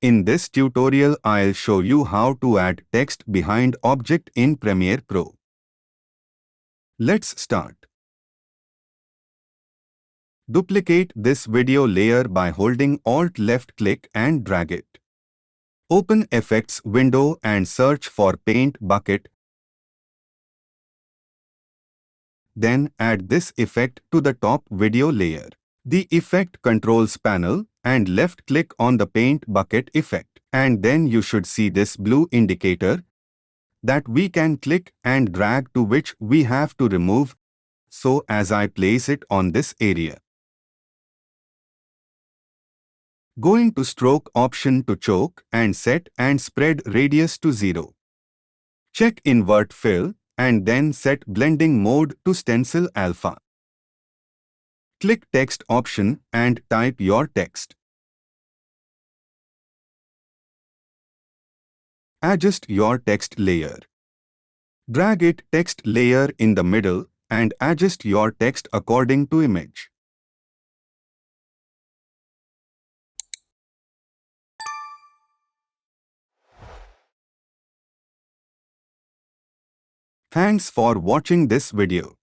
In this tutorial, I'll show you how to add text behind object in Premiere Pro. Let's start. Duplicate this video layer by holding Alt left click and drag it. Open Effects window and search for Paint Bucket. Then add this effect to the top video layer. The Effect Controls panel and left-click on the Paint Bucket effect. And then you should see this blue indicator that we can click and drag to which we have to remove. So as I place it on this area. Go into Stroke option to choke and set and spread radius to 0. Check Invert Fill and then set blending mode to Stencil Alpha. Click Text option and type your text. Adjust your text layer. Drag it text layer in the middle and adjust your text according to image. Thanks for watching this video.